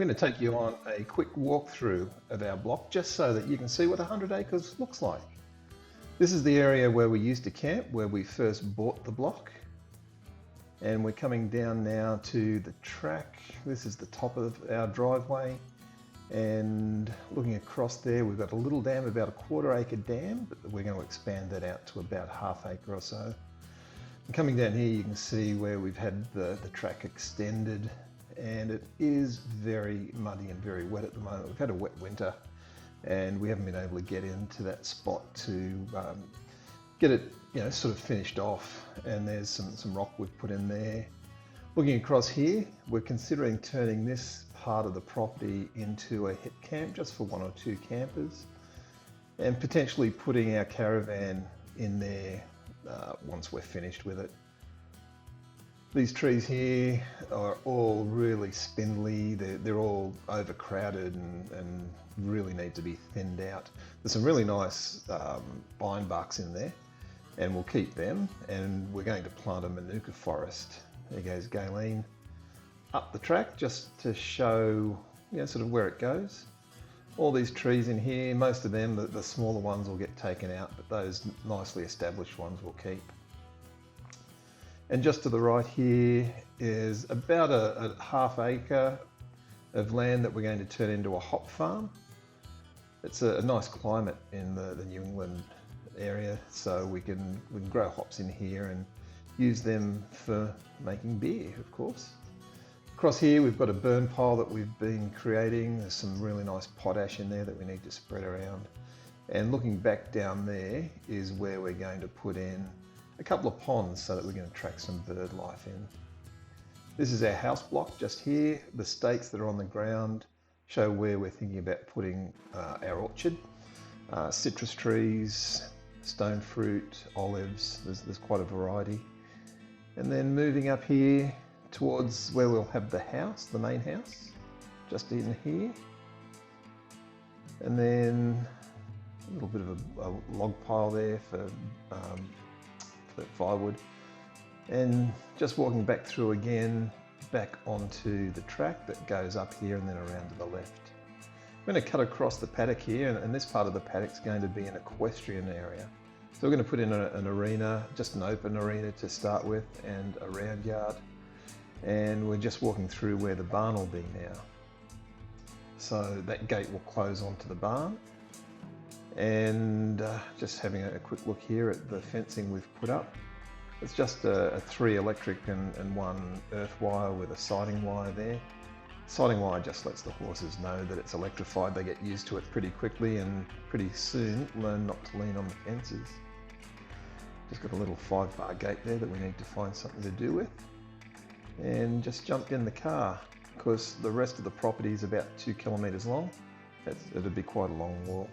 going to take you on a quick walkthrough of our block just so that you can see what 100 acres looks like. This is the area where we used to camp, where we first bought the block. And we're coming down now to the track. This is the top of our driveway. And looking across there, we've got a little dam, about a 1/4 acre dam, but we're going to expand that out to about 1/2 acre or so. And coming down here, you can see where we've had the track extended, and it is very muddy and very wet at the moment. We've had a wet winter and we haven't been able to get into that spot to get it, sort of finished off. And there's some rock we've put in there. Looking across here, we're considering turning this part of the property into a hit camp just for 1 or 2 campers, and potentially putting our caravan in there once we're finished with it. These trees here are all really spindly. They're all overcrowded and really need to be thinned out. There's some really nice bindbarks in there, and we'll keep them. And we're going to plant a manuka forest. There goes Galen up the track just to show, sort of where it goes. All these trees in here, most of them, the smaller ones will get taken out, but those nicely established ones we'll keep. And just to the right here is about a 1/2 acre of land that we're going to turn into a hop farm. It's a nice climate in the New England area, so we can grow hops in here and use them for making beer, of course. Across here we've got a burn pile that we've been creating. There's some really nice potash in there that we need to spread around. And looking back down there is where we're going to put in a couple of ponds so that we can attract some bird life in. This is our house block just here. The stakes that are on the ground show where we're thinking about putting our orchard. Citrus trees, stone fruit, olives, there's quite a variety. And then moving up here towards where we'll have the house, the main house, just in here. And then a little bit of a log pile there for firewood. And just walking back through again, back onto the track that goes up here and then around to the left. I'm going to cut across the paddock here, and this part of the paddock's going to be an equestrian area. So we're going to put in an arena, just an open arena to start with, and a round yard. And we're just walking through where the barn will be now. So that gate will close onto the barn. And just having a quick look here at the fencing we've put up. It's just a 3 electric and 1 earth wire with a siding wire there. Siding wire just lets the horses know that it's electrified. They get used to it pretty quickly and pretty soon learn not to lean on the fences. Just got a little 5-bar gate there that we need to find something to do with. And just jumped in the car because the rest of the property is about 2 kilometres long. It'll be quite a long walk.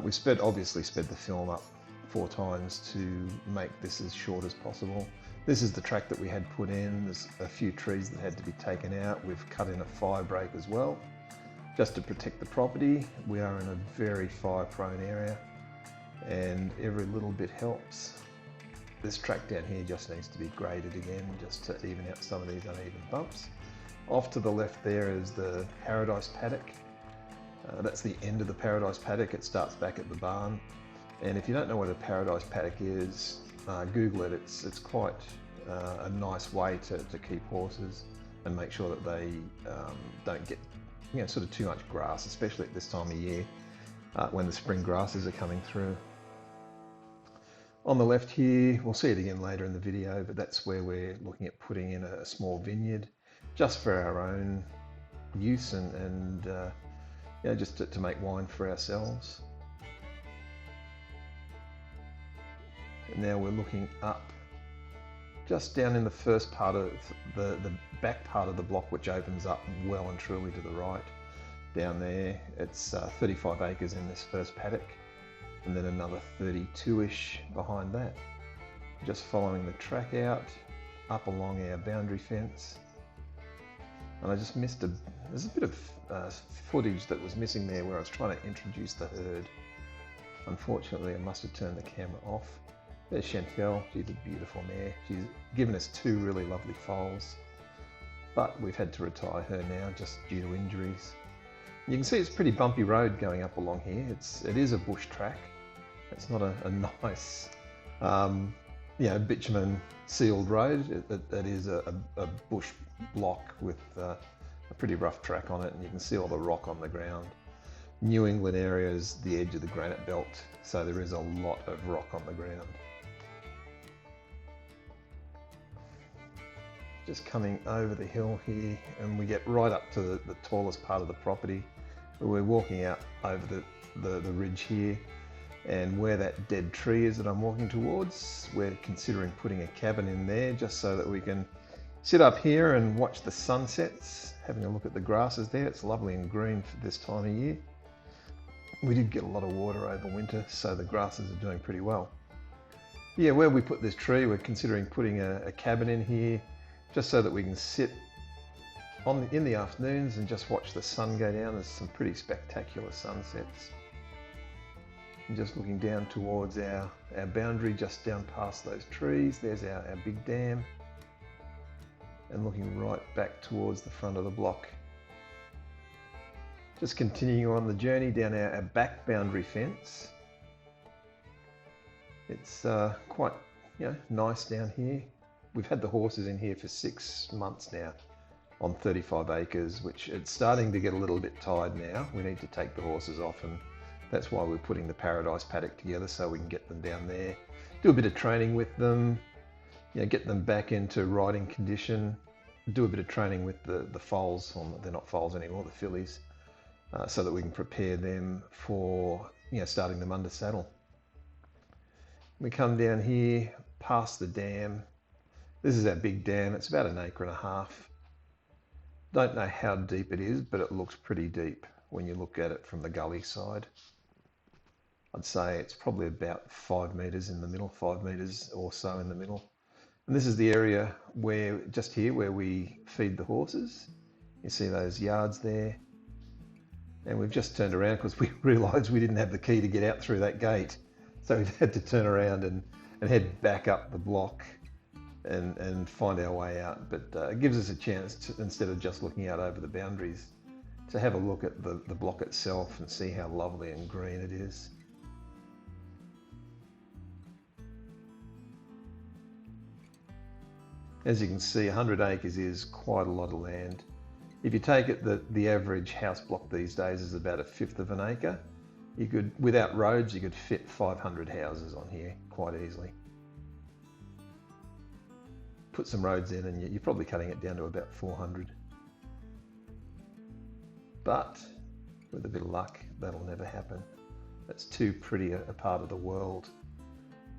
We've obviously sped the film up 4 times to make this as short as possible. This is the track that we had put in. There's a few trees that had to be taken out. We've cut in a fire break as well, just to protect the property. We are in a very fire-prone area, and every little bit helps. This track down here just needs to be graded again, just to even out some of these uneven bumps. Off to the left there is the paradise paddock. That's the end of the paradise paddock. It starts back at the barn. And if you don't know what a paradise paddock is, Google it. It's quite a nice way to keep horses and make sure that they don't get sort of too much grass, especially at this time of year when the spring grasses are coming through. On the left here, we'll see it again later in the video, but that's where we're looking at putting in a small vineyard just for our own use and just to make wine for ourselves. And now we're looking up, just down in the first part of the back part of the block, which opens up well and truly to the right. Down there, it's 35 acres in this first paddock, and then another 32-ish behind that. Just following the track out, up along our boundary fence. And I just missed there's a bit of footage that was missing there where I was trying to introduce the herd. Unfortunately, I must have turned the camera off. There's Chantel. She's a beautiful mare. She's given us 2 really lovely foals. but we've had to retire her now just due to injuries. You can see it's a pretty bumpy road going up along here. It is a bush track. It's not a nice, bitumen sealed road. It is a bush block with a pretty rough track on it, and you can see all the rock on the ground. New England area is the edge of the granite belt, so there is a lot of rock on the ground. Just coming over the hill here, and we get right up to the tallest part of the property. We're walking out over the ridge here, and where that dead tree is that I'm walking towards, we're considering putting a cabin in there just so that we can sit up here and watch the sunsets, having a look at the grasses there. It's lovely and green for this time of year. We did get a lot of water over winter, so the grasses are doing pretty well. Yeah, where we put this tree, we're considering putting a cabin in here just so that we can sit in the afternoons and just watch the sun go down. There's some pretty spectacular sunsets. And just looking down towards our boundary, just down past those trees, there's our big dam. And looking right back towards the front of the block. Just continuing on the journey down our back boundary fence. It's quite nice down here. We've had the horses in here for 6 months now on 35 acres, which it's starting to get a little bit tired now. We need to take the horses off, and that's why we're putting the Paradise paddock together so we can get them down there, do a bit of training with them, get them back into riding condition, do a bit of training with the foals, they're not foals anymore, the fillies, so that we can prepare them for starting them under saddle. We come down here past the dam. This is our big dam. It's about 1.5 acres. Don't know how deep it is, but it looks pretty deep when you look at it from the gully side. I'd say it's probably about 5 meters in the middle, 5 meters or so in the middle. And this is the area where, just here, where we feed the horses. You see those yards there. And we've just turned around because we realised we didn't have the key to get out through that gate. So we've had to turn around and head back up the block and find our way out. But it gives us a chance to, instead of just looking out over the boundaries, to have a look at the block itself and see how lovely and green it is. As you can see, 100 acres is quite a lot of land. If you take it that the average house block these days is about 1/5 of an acre, you could, without roads, you could fit 500 houses on here quite easily. Put some roads in and you're probably cutting it down to about 400. But with a bit of luck, that'll never happen. It's too pretty a part of the world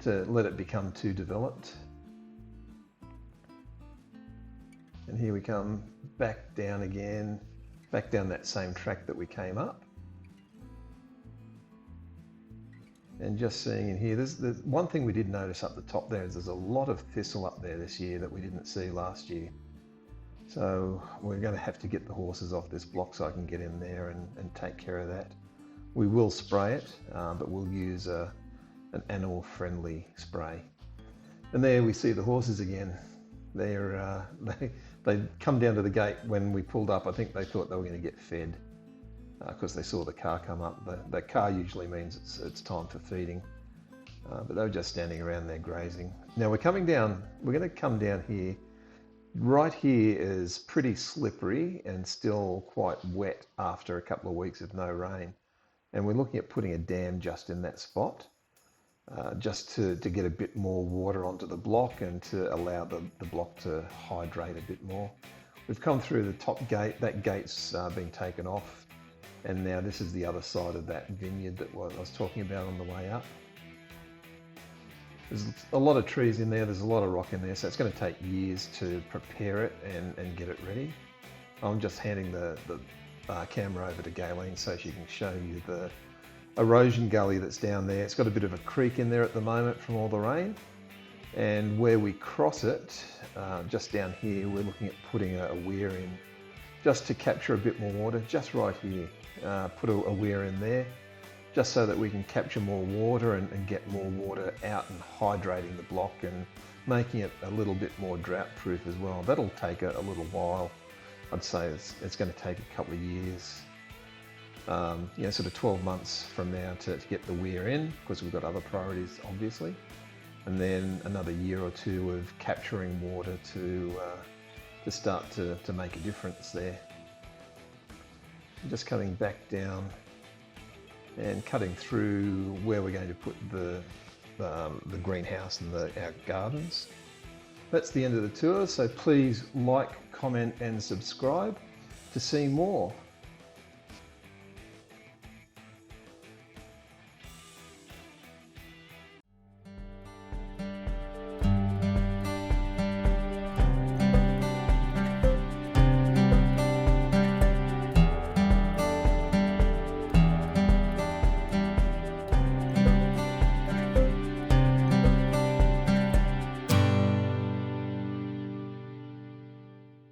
to let it become too developed. And here we come back down again, back down that same track that we came up. And just seeing in here, there's one thing we did notice up the top there is there's a lot of thistle up there this year that we didn't see last year. So we're going to have to get the horses off this block so I can get in there and take care of that. We will spray it, but we'll use an animal-friendly spray. And there we see the horses again. They come down to the gate when we pulled up. I think they thought they were going to get fed because they saw the car come up. The car usually means it's time for feeding, but they were just standing around there grazing. Now we're coming down. We're going to come down here. Right here is pretty slippery and still quite wet after a couple of weeks of no rain, and we're looking at putting a dam just in that spot. Just to get a bit more water onto the block and to allow the block to hydrate a bit more. We've come through the top gate. That gate's been taken off, and now this is the other side of that vineyard that I was talking about on the way up. There's a lot of trees in there, there's a lot of rock in there, so it's going to take years to prepare it and get it ready. I'm just handing the camera over to Galen so she can show you the erosion gully that's down there. It's got a bit of a creek in there at the moment from all the rain, and where we cross it, just down here, we're looking at putting a weir in just to capture a bit more water, just right here. Put a weir in there just so that we can capture more water and get more water out and hydrating the block and making it a little bit more drought proof as well. That'll take a little while I'd say it's going to take a couple of years, sort of 12 months from now to get the weir in, because we've got other priorities obviously, and then another year or two of capturing water to start to make a difference there. I'm just cutting back down and cutting through where we're going to put the greenhouse and our gardens. That's the end of the tour, so please like, comment and subscribe to see more.